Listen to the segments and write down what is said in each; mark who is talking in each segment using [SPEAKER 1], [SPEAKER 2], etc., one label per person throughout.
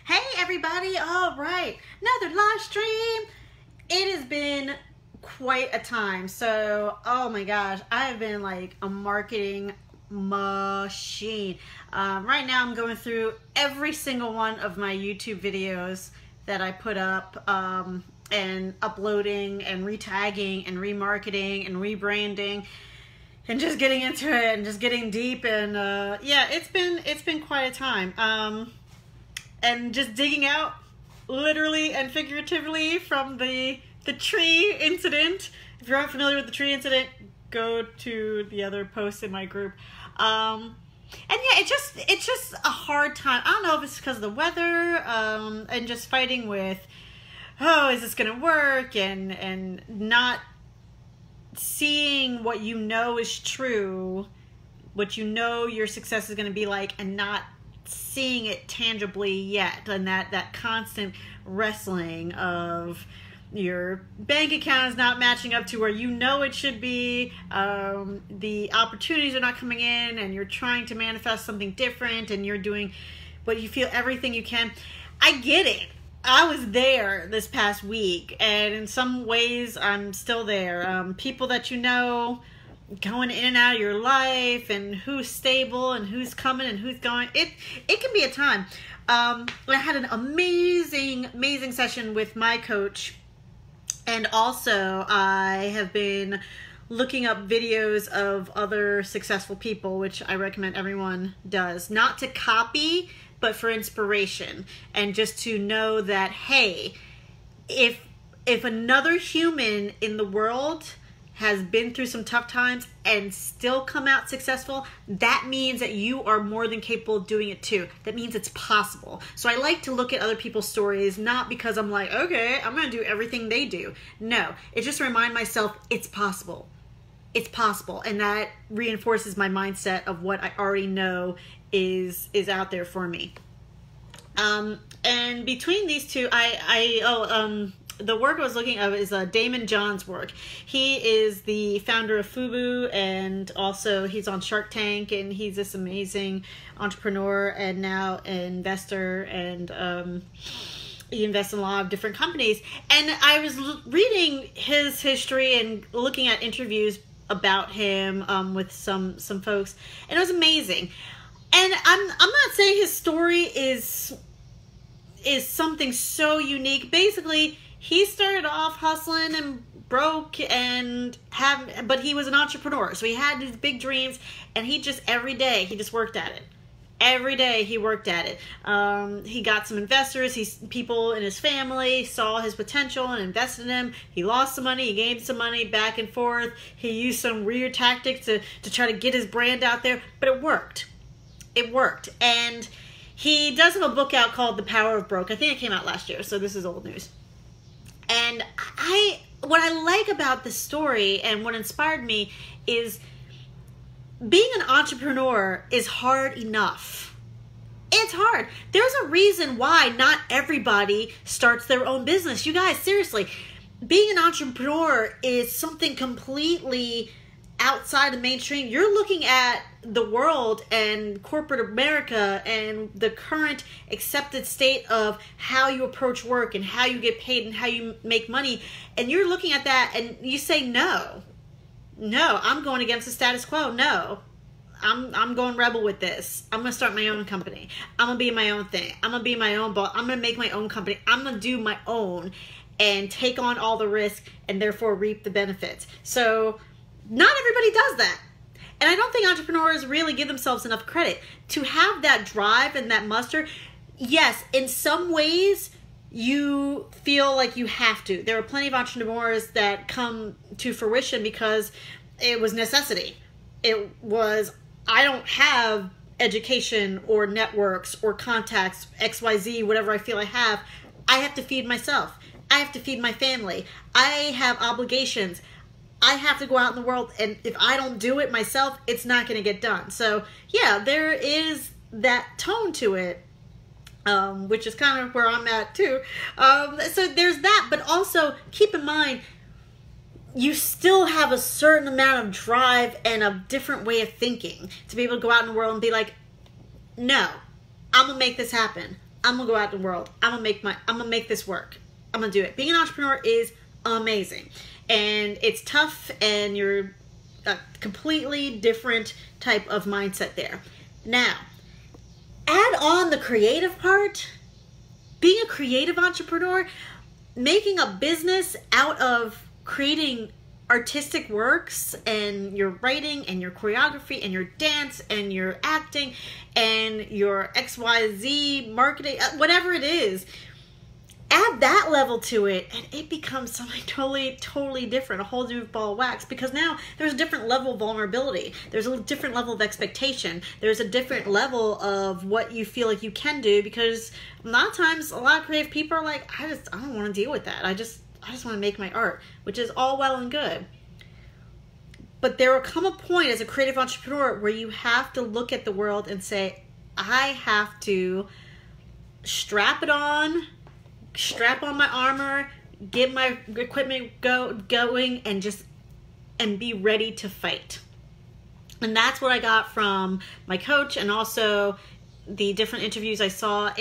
[SPEAKER 1] Hey everybody, all right, another live stream. It has been quite a time. So, oh my gosh, I have been like a marketing machine. Right now I'm going through every single one of my YouTube videos that I put up and uploading and retagging and remarketing and rebranding and just getting into it and just getting deep and yeah, it's been quite a time. And just digging out literally and figuratively from the tree incident. If you're unfamiliar with the tree incident, go to the other posts in my group. And yeah, it's just a hard time. I don't know if it's because of the weather and just fighting with, oh, is this gonna work, and not seeing what you know is true, what you know your success is gonna be like, and not seeing it tangibly yet, and that constant wrestling of your bank account is not matching up to where you know it should be, the opportunities are not coming in, and you're trying to manifest something different, and you're doing what you feel everything you can. I get it. I was there this past week, and in some ways I'm still there. People that you know going in and out of your life, and who's stable and who's coming and who's going, it can be a time. I had an amazing session with my coach, and also I have been looking up videos of other successful people, which I recommend everyone does, not to copy but for inspiration, and just to know that, hey, if another human in the world has been through some tough times and still come out successful, that means that you are more than capable of doing it too. That means it's possible. So I like to look at other people's stories, not because I'm like, okay, I'm going to do everything they do. No, it just remind myself it's possible. It's possible. And that reinforces my mindset of what I already know is out there for me. And between these two, the work I was looking at is Daymond John's work. He is the founder of FUBU, and also he's on Shark Tank, and he's this amazing entrepreneur and now investor, and he invests in a lot of different companies. And I was reading his history and looking at interviews about him with some folks, and it was amazing. And I'm not saying his story is something so unique. Basically, he started off hustling and broke but he was an entrepreneur. So he had these big dreams, and he just every day he just worked at it. Every day he worked at it. He got some investors. People in his family saw his potential and invested in him. He lost some money. He gained some money, back and forth. He used some weird tactics to try to get his brand out there, but it worked. It worked. And he does have a book out called The Power of Broke. I think it came out last year, so this is old news. And what I like about this story and what inspired me is being an entrepreneur is hard enough. It's hard. There's a reason why not everybody starts their own business. You guys, seriously, being an entrepreneur is something completely outside the mainstream. You're looking at the world and corporate America and the current accepted state of how you approach work and how you get paid and how you make money, and you're looking at that and you say, no, I'm going against the status quo. No, I'm going rebel with this. I'm going to start my own company. I'm going to be my own thing. I'm going to be my own boss. I'm going to make my own company. I'm going to do my own and take on all the risk and therefore reap the benefits. So not everybody does that. And I don't think entrepreneurs really give themselves enough credit to have that drive and that muster. Yes, in some ways you feel like you have to. There are plenty of entrepreneurs that come to fruition because it was necessity. It was, I don't have education or networks or contacts, XYZ, whatever I feel I have to feed myself. I have to feed my family. I have obligations. I have to go out in the world, and if I don't do it myself, it's not going to get done. So, yeah, there is that tone to it, which is kind of where I'm at, too. So there's that, but also keep in mind, you still have a certain amount of drive and a different way of thinking to be able to go out in the world and be like, no, I'm going to make this happen. I'm gonna go out in the world. I'm gonna make this work. I'm gonna do it. Being an entrepreneur is amazing, and it's tough, and you're a completely different type of mindset there. Now, add on the creative part. Being a creative entrepreneur, making a business out of creating artistic works, and your writing and your choreography and your dance and your acting and your XYZ marketing, whatever it is, add that level to it and it becomes something totally different, a whole new ball of wax, because now there's a different level of vulnerability. There's a different level of expectation. There's a different level of what you feel like you can do, because a lot of times a lot of creative people are like, I don't want to deal with that. I just want to make my art, which is all well and good. But there will come a point as a creative entrepreneur where you have to look at the world and say, I have to strap on my armor, get my equipment going, and be ready to fight. And that's what I got from my coach, and also the different interviews I saw.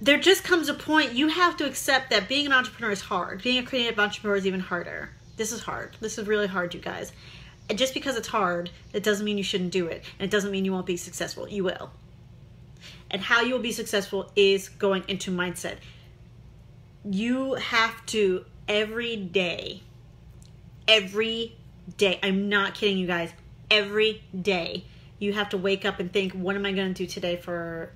[SPEAKER 1] There just comes a point you have to accept that being an entrepreneur is hard. Being a creative entrepreneur is even harder. This is hard. This is really hard, you guys. And just because it's hard, it doesn't mean you shouldn't do it. And it doesn't mean you won't be successful. You will. And how you will be successful is going into mindset. You have to every day, I'm not kidding you guys, every day, you have to wake up and think, what am I going to do today for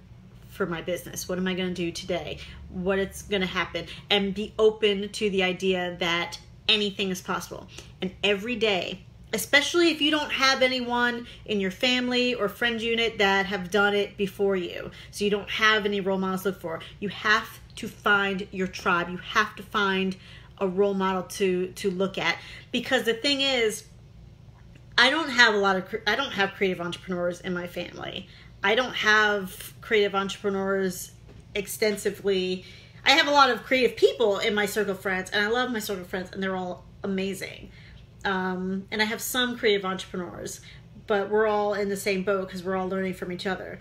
[SPEAKER 1] my business? What am I going to do today? What is going to happen? And be open to the idea that anything is possible. And every day, especially if you don't have anyone in your family or friend unit that have done it before you, so you don't have any role models to look for, you have to find your tribe. You have to find a role model to look at. Because the thing is, I don't have creative entrepreneurs in my family. I don't have creative entrepreneurs extensively. I have a lot of creative people in my circle of friends, and I love my circle of friends, and they're all amazing. And I have some creative entrepreneurs, but we're all in the same boat because we're all learning from each other.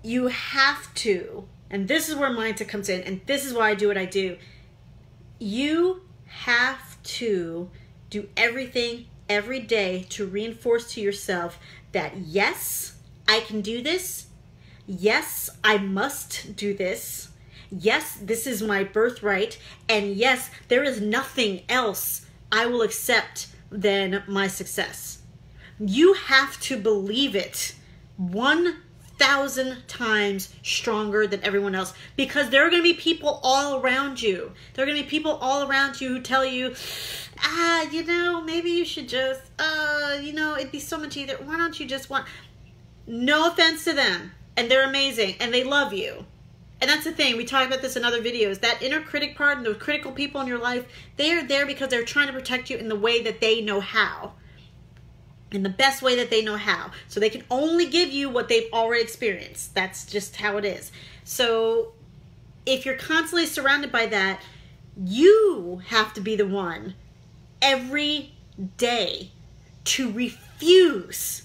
[SPEAKER 1] You have to, and this is where mindset comes in, and this is why I do what I do. You have to do everything every day to reinforce to yourself that, yes, I can do this. Yes, I must do this. Yes, this is my birthright. And yes, there is nothing else I will accept than my success. You have to believe it 1,000 times stronger than everyone else, because there are going to be people all around you. There are going to be people all around you who tell you, maybe you should just, it'd be so much easier. Why don't you just want... No offense to them. And they're amazing. And they love you. And that's the thing. We talked about this in other videos. That inner critic part and those critical people in your life, they are there because they're trying to protect you in the way that they know how. In the best way that they know how. So they can only give you what they've already experienced. That's just how it is. So if you're constantly surrounded by that, you have to be the one every day to refuse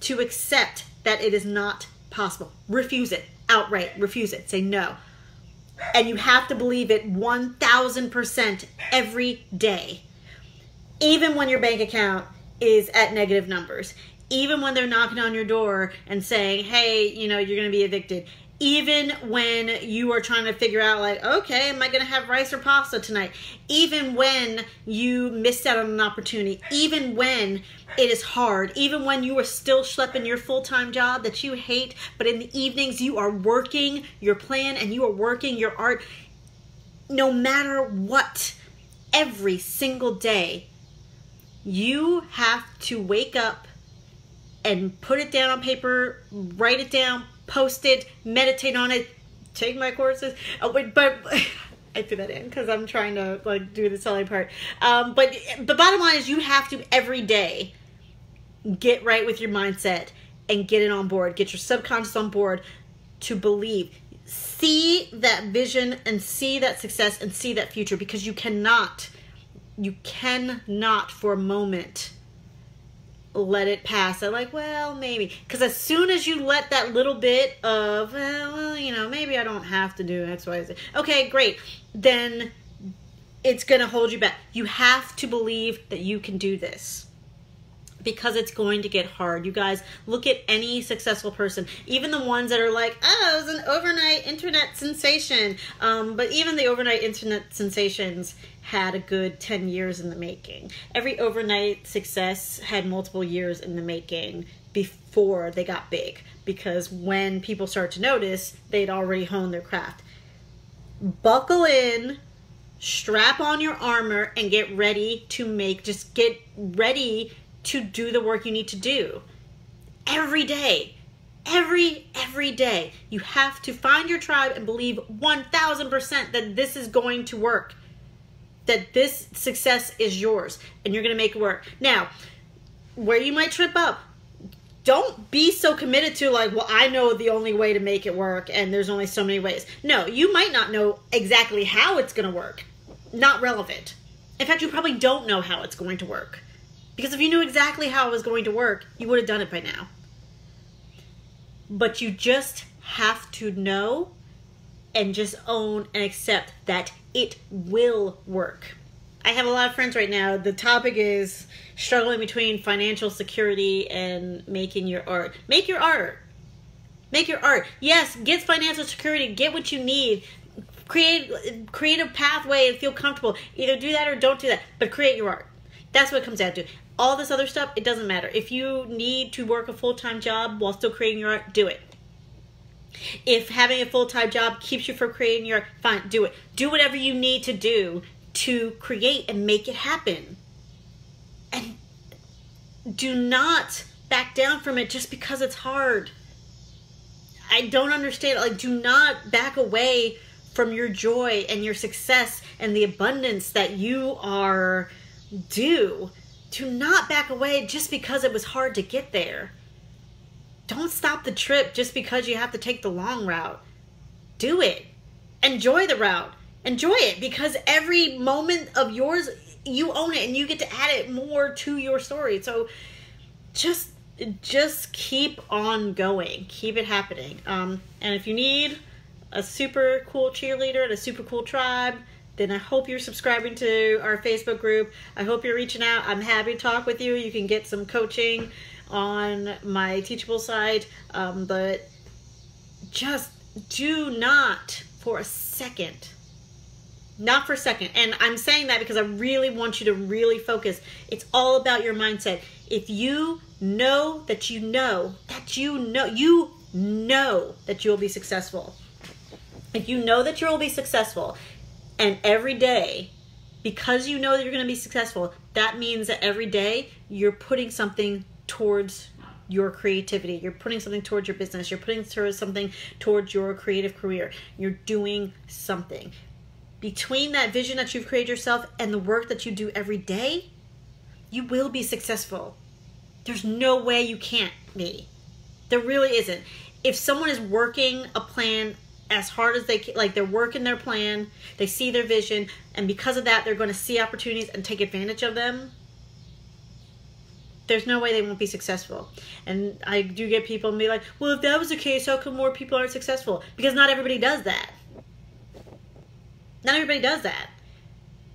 [SPEAKER 1] to accept that it is not possible. Refuse it outright. Refuse it. Say no. And you have to believe it 1,000% every day. Even when your bank account is at negative numbers. Even when they're knocking on your door and saying, hey, you're going to be evicted. Even when you are trying to figure out, like, okay, am I going to have rice or pasta tonight? Even when you missed out on an opportunity. Even when it is hard. Even when you are still schlepping your full-time job that you hate, but in the evenings you are working your plan and you are working your art. No matter what, every single day, you have to wake up and put it down on paper, write it down, post it, meditate on it, take my courses. But I threw that in because I'm trying to do the selling part. But the bottom line is you have to every day get right with your mindset and get it on board. Get your subconscious on board to believe. See that vision and see that success and see that future, because you cannot for a moment let it pass. I'm like, well, maybe. Because as soon as you let that little bit of, well, you know, maybe I don't have to do X, Y, Z. Okay, great. Then it's going to hold you back. You have to believe that you can do this. Because it's going to get hard. You guys, look at any successful person. Even the ones that are like, oh, it was an overnight internet sensation. But even the overnight internet sensations had a good 10 years in the making. Every overnight success had multiple years in the making before they got big. Because when people start to notice, they'd already honed their craft. Buckle in, strap on your armor, and get ready to just get ready to do the work you need to do. Every day. Every day. You have to find your tribe and believe 1000% that this is going to work. That this success is yours. And you're going to make it work. Now, where you might trip up, don't be so committed to like, well, I know the only way to make it work and there's only so many ways. No, you might not know exactly how it's going to work. Not relevant. In fact, you probably don't know how it's going to work. Because if you knew exactly how it was going to work, you would have done it by now. But you just have to know and just own and accept that it will work. I have a lot of friends right now. The topic is struggling between financial security and making your art. Make your art. Make your art. Yes, get financial security. Get what you need. Create a pathway and feel comfortable. Either do that or don't do that. But create your art. That's what it comes down to. All this other stuff, it doesn't matter. If you need to work a full-time job while still creating your art, do it. If having a full-time job keeps you from creating your art, fine, do it. Do whatever you need to do to create and make it happen. And do not back down from it just because it's hard. I don't understand. Like, do not back away from your joy and your success and the abundance that you are due. Do not back away just because it was hard to get there. Don't stop the trip just because you have to take the long route. Do it. Enjoy the route. Enjoy it because every moment of yours, you own it and you get to add it more to your story. So just keep on going. Keep it happening. And if you need a super cool cheerleader and a super cool tribe, then I hope you're subscribing to our Facebook group. I hope you're reaching out. I'm happy to talk with you. You can get some coaching on my Teachable site. But just do not for a second. Not for a second. And I'm saying that because I really want you to really focus. It's all about your mindset. If you know that you know that you know that you'll be successful. If you know that you'll be successful, and every day, because you know that you're going to be successful, that means that every day you're putting something towards your creativity. You're putting something towards your business. You're putting something towards your creative career. You're doing something. Between that vision that you've created yourself and the work that you do every day, you will be successful. There's no way you can't be. There really isn't. If someone is working a plan as hard as they can, like they're working their plan, they see their vision, and because of that, they're going to see opportunities and take advantage of them, there's no way they won't be successful. And I do get people and be like, well, if that was the case, how come more people aren't successful? Because not everybody does that. Not everybody does that.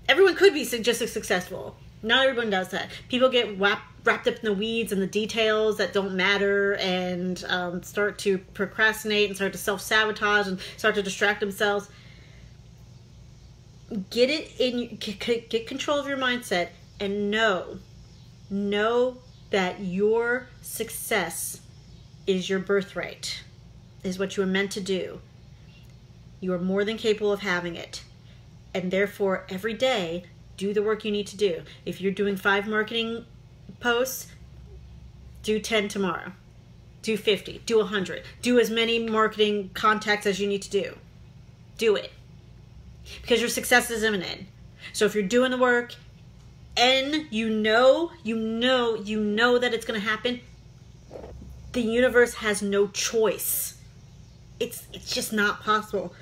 [SPEAKER 1] Everyone could be just as successful. Not everyone does that. People get wrapped up in the weeds and the details that don't matter and start to procrastinate and start to self-sabotage and start to distract themselves. Get control of your mindset and know that your success is your birthright, is what you are meant to do. You are more than capable of having it. And therefore, every day, do the work you need to do. If you're doing 5 marketing posts, do 10 tomorrow. Do 50. Do 100. Do as many marketing contacts as you need to do. Do it. Because your success is imminent. So if you're doing the work and you know that it's going to happen, the universe has no choice. It's just not possible.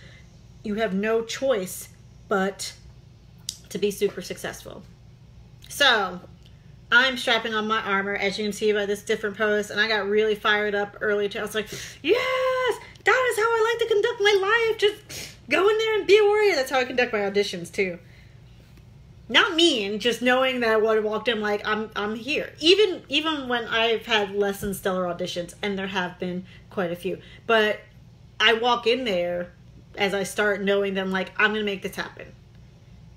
[SPEAKER 1] You have no choice but to be super successful. So, I'm strapping on my armor, as you can see by this different pose, and I got really fired up earlier. I was like, yes, that is how I like to conduct my life. Just go in there and be a warrior. That's how I conduct my auditions too. Not mean, just knowing that I would have walked in like I'm here. Even when I've had less than stellar auditions, and there have been quite a few, but I walk in there as I start knowing that I'm like, I'm gonna make this happen,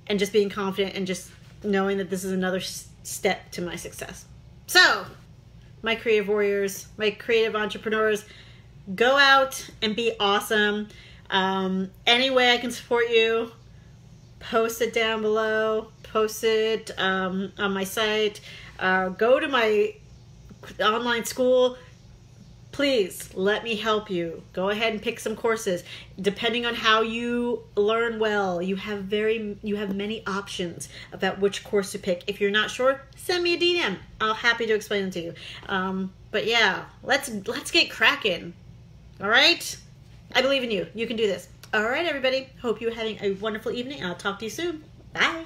[SPEAKER 1] and just being confident and just knowing that this is another step to my success. So, my creative warriors, my creative entrepreneurs, go out and be awesome. Any way I can support you, post it down below, post it on my site, go to my online school. Please let me help you. Go ahead and pick some courses. Depending on how you learn well, you have many options about which course to pick. If you're not sure, send me a DM. I'll happy to explain them to you. But yeah, let's get cracking. All right? I believe in you. You can do this. All right, everybody. Hope you're having a wonderful evening. I'll talk to you soon. Bye.